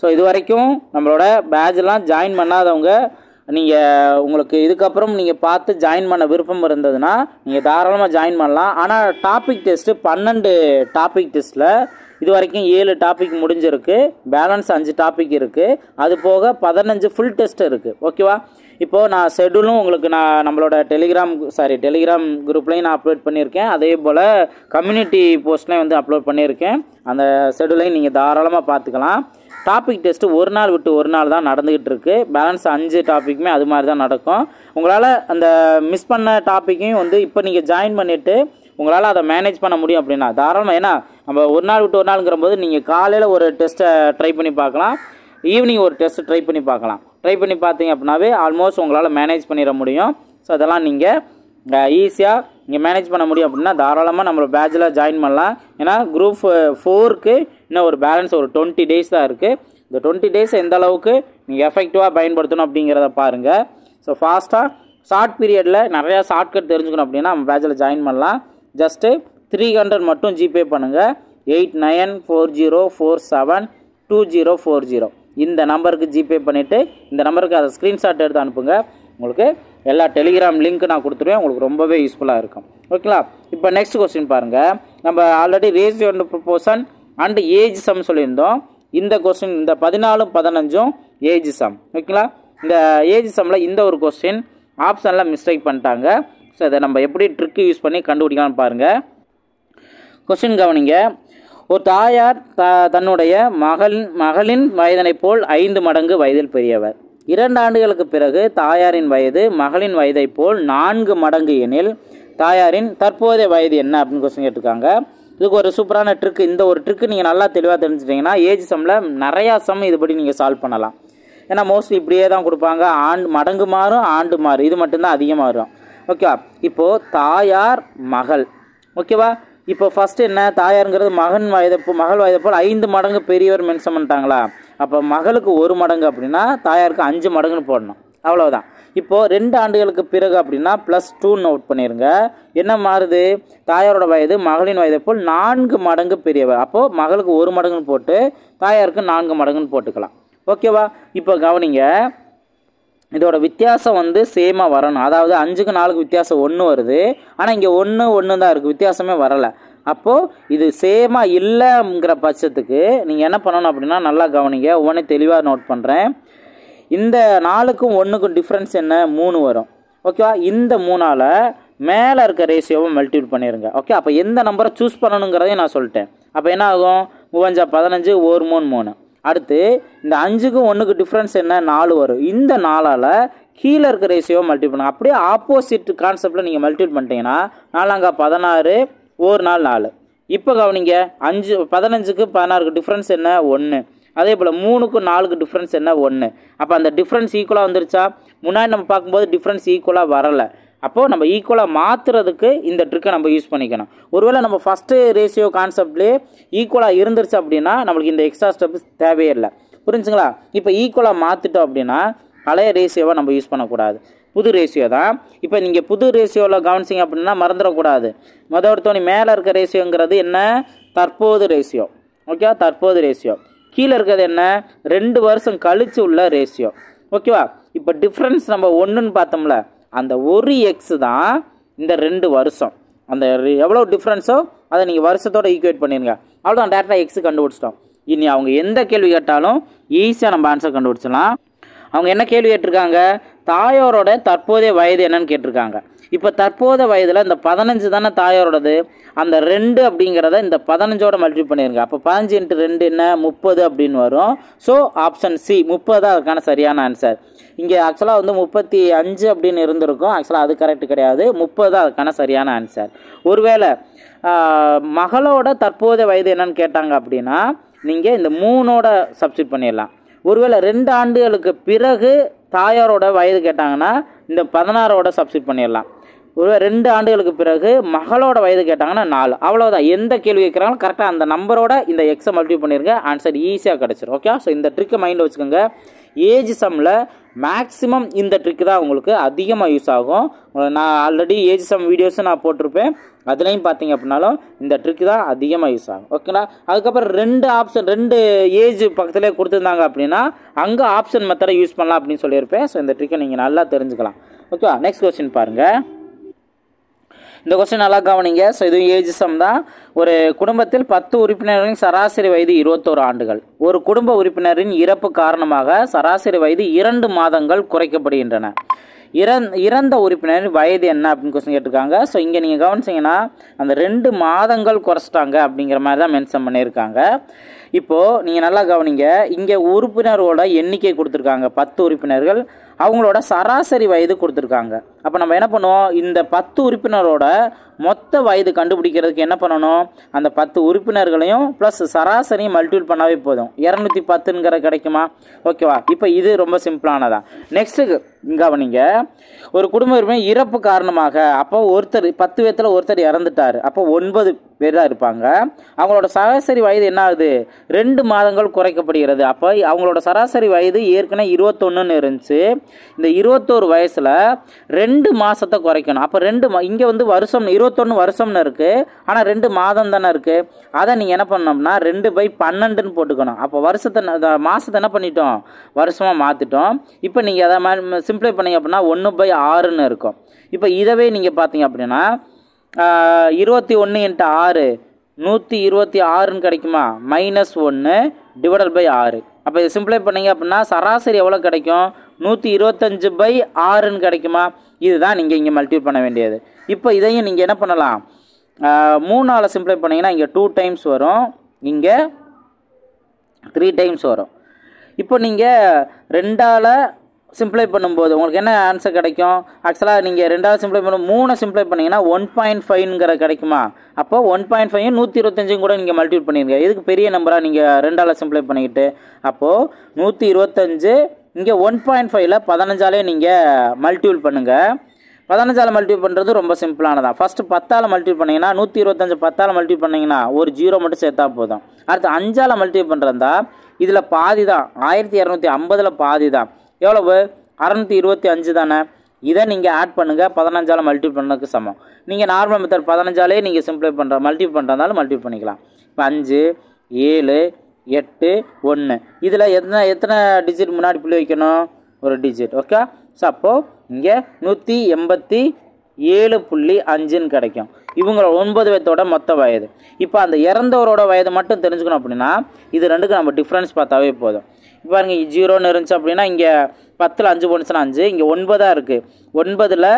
ஸோ இது வரைக்கும் நம்மளோட பேட்ச்லாம் ஜாயின் பண்ணாதவங்க, நீங்கள் உங்களுக்கு இதுக்கப்புறம் நீங்கள் பார்த்து ஜாயின் பண்ண விருப்பம் இருந்ததுன்னா நீங்கள் தாராளமாக ஜாயின் பண்ணலாம். ஆனால் டாபிக் டெஸ்ட்டு 12 டாபிக் டெஸ்ட்டில் இது வரைக்கும் 7 டாபிக் முடிஞ்சிருக்கு. பேலன்ஸ் 5 டாபிக் இருக்குது. அது போக 15 ஃபுல் டெஸ்ட் இருக்குது, ஓகேவா? இப்போது நான் ஷெட்யூலும் உங்களுக்கு நம்மளோட டெலிகிராம் குரூப்லேயும் நான் அப்லோட் பண்ணியிருக்கேன். அதே போல் கம்யூனிட்டி போஸ்ட்லேயும் வந்து அப்லோட் பண்ணியிருக்கேன். அந்த ஷெட்யூலையும் நீங்கள் தாராளமாக பார்த்துக்கலாம். டாபிக் டெஸ்ட்டு ஒரு நாள் விட்டு ஒரு நாள் தான் நடந்துக்கிட்டு இருக்குது. பேலன்ஸ் 5 டாப்பிக்குமே அது மாதிரி தான் நடக்கும். உங்களால் அந்த மிஸ் பண்ண டாப்பிக்கையும் வந்து இப்போ நீங்கள் ஜாயின் பண்ணிவிட்டு உங்களால் அதை மேனேஜ் பண்ண முடியும் அப்படின்னா தாராளமாக. ஏன்னா நம்ம ஒரு நாள் விட்டு ஒரு நாளுங்கிற போது நீங்கள் காலையில் ஒரு டெஸ்ட்டை ட்ரை பண்ணி பார்க்கலாம், ஈவினிங் ஒரு டெஸ்ட்டு ட்ரை பண்ணி பார்க்கலாம். ட்ரை பண்ணி பார்த்தீங்க அப்படின்னாவே ஆல்மோஸ்ட் உங்களால் மேனேஜ் பண்ணிட முடியும். ஸோ அதெல்லாம் நீங்கள் ஈஸியாக நீங்கள் மேனேஜ் பண்ண முடியும் அப்படின்னா தாராளமாக நம்மளோட பேட்சில் ஜாயின் பண்ணலாம். ஏன்னா குரூப் 4க்கு இன்னும் ஒரு பேலன்ஸ் ஒரு 20 டேஸ் தான் இருக்குது. இந்த 20 டேஸ் எந்த அளவுக்கு நீங்கள் எஃபெக்டிவாக பயன்படுத்தணும் அப்படிங்கிறத பாருங்கள். ஸோ ஃபாஸ்ட்டாக ஷார்ட் பீரியடில் நிறையா ஷார்ட்கட் தெரிஞ்சுக்கணும் அப்படின்னா நம்ம பேட்சில் ஜாயின் பண்ணலாம். ஜஸ்ட்டு 300 மட்டும் ஜிபே பண்ணுங்கள். 8940472040 இந்த நம்பருக்கு ஜிபே பண்ணிவிட்டு இந்த நம்பருக்கு அதை ஸ்க்ரீன்ஷாட் எடுத்து அனுப்புங்க. உங்களுக்கு எல்லா டெலிகிராம் லிங்க் நான் கொடுத்துருவேன். உங்களுக்கு ரொம்பவே யூஸ்ஃபுல்லாக இருக்கும், ஓகேங்களா? இப்போ நெக்ஸ்ட் கொஸ்டின் பாருங்கள். நம்ம already ratio and proportion and age sum சொல்லியிருந்தோம். இந்த கொஸ்டின் இந்த 14 15 ஏஜ் சம், ஓகேங்களா? இந்த ஏஜ் சம்மில் இந்த ஒரு கொஸ்டின் ஆப்ஷனில் மிஸ்டேக் பண்ணிட்டாங்க. ஸோ இதை நம்ம எப்படி ட்ரிக்கு யூஸ் பண்ணி கண்டுபிடிக்கலாம்னு பாருங்கள். கொஸ்டின் கவனிங்க. ஒரு தாயார் தன்னுடைய மகளின் வயதினை போல் 5 மடங்கு வயதில் பெரியவர். 2 ஆண்டுகளுக்கு பிறகு தாயாரின் வயது மகளின் வயதை போல் 4 மடங்கு எனில் தாயாரின் தற்போதைய வயது என்ன அப்படின்னு கொஸ்டின் கேட்டிருக்காங்க. இதுக்கு ஒரு சூப்பரான ட்ரிக்கு. இந்த ஒரு ட்ரிக்கு நீங்கள் நல்லா தெளிவாக தெரிஞ்சுட்டிங்கன்னா ஏஜ் சம்மில் நிறையா சம் இதுபடி நீங்கள் சால்வ் பண்ணலாம். ஏன்னா மோஸ்ட்லி இப்படியே தான் கொடுப்பாங்க. மடங்கு மாறும், ஆண்டு மாறும், இது மட்டும்தான் அதிகமாக வரும், ஓகேவா? இப்போது தாயார் மகள், ஓகேவா? இப்போ ஃபஸ்ட்டு என்ன, தாயாருங்கிறது மகள் வயதை போல் 5 மடங்கு பெரியவர் மென்ஷன் பண்ணிட்டாங்களா? அப்போ மகளுக்கு 1 மடங்கு அப்படின்னா தாயாருக்கு 5 மடங்குன்னு போடணும், அவ்வளோதான். இப்போது 2 ஆண்டுகளுக்கு பிறகு அப்படின்னா +2 நோட் பண்ணிடுங்க. என்ன மாறுது? தாயாரோட வயது மகளின் வயதை போல் 4 மடங்கு பெரியவர். அப்போது மகளுக்கு 1 மடங்குன்னு போட்டு தாயாருக்கு 4 மடங்குன்னு போட்டுக்கலாம், ஓகேவா? இப்போ கவனிங்க, இதோட வித்தியாசம் வந்து சேமாக வரணும். அதாவது 5க்கு 4க்கு வித்தியாசம் 1 வருது. ஆனால் இங்கே 1 தான் இருக்குது, வித்தியாசமே வரலை. அப்போது இது சேமாக இல்லைங்கிற பட்சத்துக்கு நீங்கள் என்ன பண்ணணும் அப்படின்னா நல்லா கவனிங்க, ஒவ்வொன்றே தெளிவாக நோட் பண்ணுறேன். இந்த 4க்கும் 1க்கும் டிஃப்ரென்ஸ் என்ன? 3 வரும், ஓகேவா? இந்த 3ஆல் மேலே இருக்க ரேஷியோவை மல்டிபிள் பண்ணிடுங்க, ஓகே? அப்போ எந்த நம்பரை சூஸ் பண்ணணுங்கிறதையும் நான் சொல்லிட்டேன். அப்போ என்ன ஆகும்? 3 15 1 3 3. அடுத்து இந்த 5க்கும் 1க்கு டிஃப்ரென்ஸ் என்ன 4 வரும். இந்த 4ஆல் கீழே இருக்க ரேஷியோவை மல்டிபிள் பண்ணுங்க. அப்படியே ஆப்போசிட் கான்செப்டில் நீங்கள் மல்டிபிள் பண்ணிட்டீங்கன்னா 4 16 ஒரு நாள் 4. இப்போ கவனிங்க 15க்கு 16க்கு டிஃப்ரென்ஸ் என்ன 1. அதே போல் 3க்கும் 4க்கு டிஃப்ரென்ஸ் என்ன 1. அப்போ அந்த டிஃப்ரென்ஸ் ஈக்குவலாக வந்துருச்சா? முன்னாடி நம்ம பார்க்கும்போது டிஃப்ரென்ஸ் ஈக்குவலாக வரலை. அப்போது நம்ம ஈக்குவலாக மாற்றுறதுக்கு இந்த ட்ரிக்கை நம்ம யூஸ் பண்ணிக்கணும். ஒருவேளை நம்ம ஃபஸ்ட்டு ரேஷியோ கான்செப்ட்லேயே ஈக்குவலாக இருந்துருச்சு அப்படின்னா நம்மளுக்கு இந்த எக்ஸ்ட்ரா ஸ்டெப்ஸ் தேவையே இல்லை. புரிஞ்சுங்களா? இப்போ ஈக்குவலாக மாற்றிட்டோம் அப்படின்னா பழைய ரேஷியோவை நம்ம யூஸ் பண்ணக்கூடாது, புது ரேஷியோ தான். இப்போ நீங்கள் புது ரேஷியோவில் கவனிச்சிங்க அப்படின்னா மறந்துடக்கூடாது. ஒருத்தவணி மேலே இருக்க ரேஷியோங்கிறது என்ன? தற்போது ரேஷியோ. ஓகே, தற்போது ரேஷியோ. கீழே இருக்கிறது என்ன? 2 வருஷம் கழிச்சு உள்ள ரேஷியோ. ஓகேவா? இப்போ டிஃப்ரென்ஸ் நம்ம 1ன்னு பார்த்தோம்ல, அந்த ஒரு எக்ஸ் தான் இந்த 2 வருஷம். அந்த எவ்வளோ டிஃப்ரென்ஸோ அதை நீங்கள் வருஷத்தோடு ஈக்குவேட் பண்ணிடுங்க. அவ்வளோதான், டேரெக்டாக எக்ஸு கண்டுபிடிச்சிட்டோம். இனி அவங்க எந்த கேள்வி கேட்டாலும் ஈஸியாக நம்ம ஆன்சர் கண்டுபிடிச்சிடலாம். அவங்க என்ன கேள்வி கேட்டிருக்காங்க? தாயாரோட தற்போதைய வயது என்னன்னு கேட்டிருக்காங்க. இப்போ தற்போதைய வயதில் இந்த 15 தானே தாயாரோடது. அந்த 2 அப்படிங்கிறத இந்த 15ஓட மல்டிபிள் பண்ணிடுங்க. அப்போ 15 × 2 என்ன 30 அப்படின்னு வரும். ஸோ ஆப்ஷன் சி 30 தான் அதுக்கான சரியான ஆன்சர். இங்கே ஆக்சுவலாக வந்து 35 அப்படின்னு இருந்திருக்கும். ஆக்சுவலாக அது கரெக்ட் கிடையாது, 30 தான் அதுக்கான சரியான ஆன்சர். ஒருவேளை மகளோட தற்போதைய வயது என்னன்னு கேட்டாங்க அப்படின்னா நீங்கள் இந்த 3ஓட சப்ஸ்டிட் பண்ணிடலாம். ஒருவேளை 2 ஆண்டுகளுக்கு பிறகு தாயாரோட வயது கேட்டாங்கன்னா இந்த 16ஓட சப்ஸ்டிட் பண்ணிடலாம். ஒரு 2 ஆண்டுகளுக்கு பிறகு மகளோட வயது கேட்டாங்கன்னா 4. அவ்வளோதான். எந்த கேள்வி கேட்குறாங்களோ கரெக்டாக அந்த நம்பரோட இந்த எக்ஸை மல்டிபிள் பண்ணிருங்க, ஆன்சர் ஈஸியாக கிடச்சிரும். ஓகே, ஸோ இந்த ட்ரிக்கை மைண்டில் வச்சுக்கோங்க. ஏஜ் சம்மில் மேக்ஸிமம் இந்த ட்ரிக்கு தான் உங்களுக்கு அதிகமாக யூஸ் ஆகும். நான் ஆல்ரெடி ஏஜ் சம் வீடியோஸும் நான் போட்டிருப்பேன், அதுலேயும் பார்த்தீங்க அப்படின்னாலும் இந்த ட்ரிக்கு தான் அதிகமாக யூஸ் ஆகும். ஓகேங்களா? அதுக்கப்புறம் 2 ஆப்ஷன் 2 ஏஜ் பக்கத்துலேயே கொடுத்துருந்தாங்க அப்படின்னா அங்கே ஆப்ஷன் மெத்தடை யூஸ் பண்ணலாம் அப்படின்னு சொல்லியிருப்பேன். ஸோ இந்த ட்ரிக்கை நீங்கள் நல்லா தெரிஞ்சுக்கலாம். ஓகே, நெக்ஸ்ட் கொஸ்டின் பாருங்கள். இந்த கொஸ்டின் நல்லா கவனிங்க. ஸோ இதுவும் ஏஜ் சம் தான். ஒரு குடும்பத்தில் 10 உறுப்பினர்களின் சராசரி வயது 21 ஆண்டுகள். ஒரு குடும்ப உறுப்பினரின் இறப்பு காரணமாக சராசரி வயது 2 மாதங்கள் குறைக்கப்படுகின்றன. இறந்த உறுப்பினரின் வயது என்ன அப்படின்னு கொஸ்டின் கேட்டிருக்காங்க. ஸோ இங்கே நீங்கள் கவனிச்சிங்கன்னா அந்த 2 மாதங்கள் குறைச்சிட்டாங்க அப்படிங்கிற மாதிரி தான் மென்ஷன் பண்ணியிருக்காங்க. இப்போது நீங்கள் நல்லா கவனிங்க. இங்கே உறுப்பினரோட எண்ணிக்கை கொடுத்துருக்காங்க 10 உறுப்பினர்கள், அவங்களோட சராசரி வயது கொடுத்துருக்காங்க. அப்போ நம்ம என்ன பண்ணுவோம்? இந்த 10 உறுப்பினரோட மொத்த வயது கண்டுபிடிக்கிறதுக்கு என்ன பண்ணணும்? அந்த 10 உறுப்பினர்களையும் ப்ளஸ் சராசரியும் மல்டிபிள் பண்ணாவே போதும். 210ங்கிற கிடைக்குமா? ஓகேவா? இப்போ இது ரொம்ப சிம்பிளானதான். நெக்ஸ்ட்டு கவனிங்க. ஒரு குடும்ப உறுப்பினர் இறப்பு காரணமாக, அப்போ ஒருத்தர் 10 பேர்த்தில் ஒருத்தர் இறந்துட்டார், அப்போ 9 பேராக இருப்பாங்க. அவங்களோட சராசரி வயது என்ன ஆகுது? 2 மாதங்கள் குறைக்கப்படுகிறது. அப்போ அவங்களோட சராசரி வயது ஏற்கனவே 21ன்னு இருந்துச்சு. இந்த 21 வயசில் 2 மாதத்தை குறைக்கணும். அப்போ 2 இங்கே வந்து வருஷம் 21 வருஷம்னு இருக்குது, ஆனால் 2 மாதம் தானே இருக்குது. அதை நீங்கள் என்ன பண்ணோம்னா 2/12ன்னு போட்டுக்கணும். அப்போ மாதத்தை என்ன பண்ணிட்டோம்? வருஷமாக மாற்றிட்டோம். இப்போ நீங்கள் அதை மாதிரி சிம்பிளை பண்ணிங்க அப்படின்னா 1/6ன்னு இருக்கும். இப்போ இதவே நீங்கள் பார்த்தீங்க அப்படின்னா 21 × 6 126ன்னு கிடைக்குமா? -1 / 6. அப்போ இதை சிம்பிளை பண்ணிங்க அப்படின்னா சராசரி எவ்வளோ கிடைக்கும்? 125/6ன்னு கிடைக்குமா? இதுதான் நீங்கள் இங்கே மல்டிபிள் பண்ண வேண்டியது. இப்போ இதையும் நீங்கள் என்ன பண்ணலாம்? 3ஆல் சிம்பிளை பண்ணிங்கன்னா இங்கே 2 டைம்ஸ் வரும், இங்கே 3 டைம்ஸ் வரும். இப்போ நீங்கள் 2ஆல் சிம்பிளை பண்ணும்போது உங்களுக்கு என்ன ஆன்சர் கிடைக்கும்? ஆக்சுவலாக நீங்கள் 2ஆல் சிம்பிளை பண்ணும் 3 சிம்பிளை பண்ணிங்கன்னா 1.5ங்கிற கிடைக்குமா? அப்போ 1.5 125 கூட நீங்கள் மல்டிபிள் பண்ணிடுங்க. இதுக்கு பெரிய நம்பராக நீங்கள் 2ஆல் சிம்பிளை பண்ணிக்கிட்டு, அப்போது 125 இங்கே 1.5ல் 15ஆலே நீங்கள் மல்டிபிள் பண்ணுங்கள். 15ஆல் மல்டிபிள் பண்ணுறது ரொம்ப சிம்பிளானதான். ஃபஸ்ட்டு 10ஆல் மல்டிபிள் பண்ணிங்கன்னா 125 10ஆல் மல்டிபிள் பண்ணிங்கன்னா ஒரு 0 மட்டும் சேர்த்தா போதும். அடுத்து 5ஆல் மல்டிபிள் பண்ணுறதா இதில் பாதி தான், 1250ல் பாதி தான். எவ்வளவு? 625 தானே. இதை நீங்கள் ஆட் பண்ணுங்கள், 15ஆல் மல்டிபிள் பண்ணதுக்கு சமம். நீங்கள் நார்மல் மெத்தட் 15ஆலே நீங்கள் மல்டிபிள் பண்ணுறதாலும் மல்டிபிள் பண்ணிக்கலாம். இப்போ 5 7 8 1 இதில் எத்தனை டிஜிட் முன்னாடி புள்ளி வைக்கணும்? ஒரு டிஜிட். ஓகே, ஸோ அப்போது இங்கே 187.5ன்னு கிடைக்கும். இவங்களோட 9 பேர்த்தோட மொத்த வயது. இப்போ அந்த இறந்தவரோட வயது மட்டும் தெரிஞ்சுக்கணும் அப்படின்னா இது 2க்கு நம்ம டிஃப்ரென்ஸ் பார்த்தாவே போதும். இப்போ பாருங்க 0ன்னு இருந்துச்சு அப்படின்னா இங்கே 10ல் 5 போனுச்சுன்னா 5, இங்கே 9 இருக்குது. 9ல்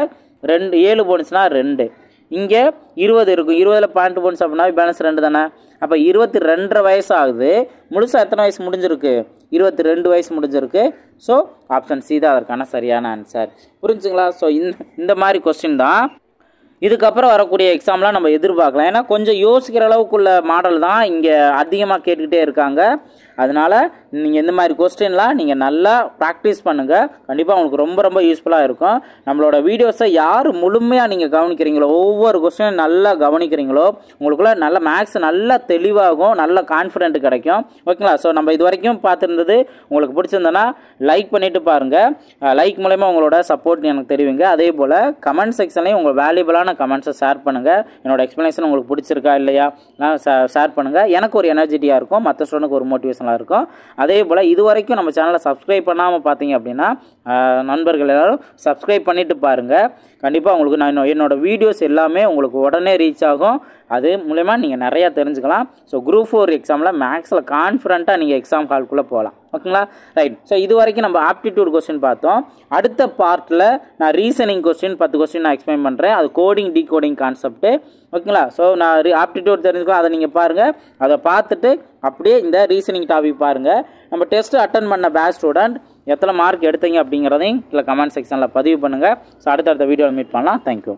7 போனுச்சுன்னா 2. இங்கே 20 இருக்கும். 20ல் 0.2 points அப்படின்னா பேலன்ஸ் 2 தானே. அப்போ 22.5 வயசு ஆகுது. முழுசாக எத்தனை வயசு முடிஞ்சிருக்கு? 22 வயசு முடிஞ்சிருக்கு. ஸோ ஆப்ஷன் சி தான் அதற்கான சரியான ஆன்சர். புரிஞ்சுங்களா? ஸோ இந்த மாதிரி கொஸ்டின் தான் இதுக்கப்புறம் வரக்கூடிய எக்ஸாம்லாம் நம்ம எதிர்பார்க்கலாம். ஏன்னா கொஞ்சம் யோசிக்கிற அளவுக்குள்ள மாடல் தான் இங்கே அதிகமாக கேட்டுக்கிட்டே இருக்காங்க. அதனால் நீங்கள் இந்த மாதிரி கொஸ்டின்லாம் நீங்கள் நல்லா ப்ராக்டிஸ் பண்ணுங்கள். கண்டிப்பாக உங்களுக்கு ரொம்ப ரொம்ப யூஸ்ஃபுல்லாக இருக்கும். நம்மளோட வீடியோஸை யார் முழுமையாக நீங்கள் கவனிக்கிறீங்களோ, ஒவ்வொரு கொஸ்டினும் நல்லா கவனிக்கிறீங்களோ, உங்களுக்குள்ள நல்ல மேக்ஸ் நல்லா தெளிவாகும், நல்ல கான்ஃபிடென்ட் கிடைக்கும். ஓகேங்களா? ஸோ நம்ம இது வரைக்கும் பார்த்துருந்தது உங்களுக்கு பிடிச்சிருந்தனா லைக் பண்ணிவிட்டு பாருங்கள். லைக் மூலமா உங்களோட சப்போர்ட் எனக்கு தெரிவிங்க. அதே போல் கமெண்ட் செக்ஷன்லையும் உங்கள் வேல்யூபிளான கமெண்ட்ஸை ஷேர் பண்ணுங்கள். என்னோட எக்ஸ்ப்ளனேஷன் உங்களுக்கு பிடிச்சிருக்கா இல்லையா ஷேர் பண்ணுங்கள். எனக்கு ஒரு எனர்ஜிட்டியாக இருக்கும், மற்ற ஸ்டூடெண்ட்க்கு ஒரு மோட்டிவேஷனாக இருக்கும். அதே போல் இது வரைக்கும் நம்ம சேனலை சப்ஸ்கிரைப் பண்ணாமல் பார்த்தீங்க அப்படின்னா நண்பர்கள் எல்லாரும் சப்ஸ்கிரைப் பண்ணிவிட்டு பாருங்கள். கண்டிப்பாக உங்களுக்கு நான் என்னோட வீடியோஸ் எல்லாமே உங்களுக்கு உடனே ரீச் ஆகும். அது மூலமா நீங்கள் நிறையா தெரிஞ்சுக்கலாம். ஸோ குரூப் 4 எக்ஸாமில் மேக்ஸில் கான்ஃபிடண்ட்டாக நீங்கள் எக்ஸாம் ஹால்குள்ளே போகலாம். ஓகேங்களா? ரைட். ஸோ இது வரைக்கும் நம்ம ஆப்டிடியூட் கொஸ்டின் பார்த்தோம். அடுத்த பார்ட்டில் நான் ரீசனிங் கொஸ்டின் 10 கொஸ்டின் நான் எக்ஸ்பிளைன் பண்ணுறேன். அது கோடிங் டீகோடிங் கான்செப்ட்டு. ஓகேங்களா? ஸோ நான் ஆப்டிடியூட் தெரிஞ்சுக்கலாம், அதை நீங்கள் பாருங்கள். அதை பார்த்துட்டு அப்படியே இந்த ரீசனிங் டாபிக் பாருங்கள். நம்ம டெஸ்ட்டு அட்டன் பண்ண பேட்ச் ஸ்டூடெண்ட் எத்தனை மார்க் எடுத்தீங்க அப்படிங்கிறதையும் இல்லை கமெண்ட் செக்ஷனில் பதிவு பண்ணுங்கள். ஸோ அடுத்தடுத்த வீடியோவில் மீட் பண்ணலாம். தேங்க்யூ.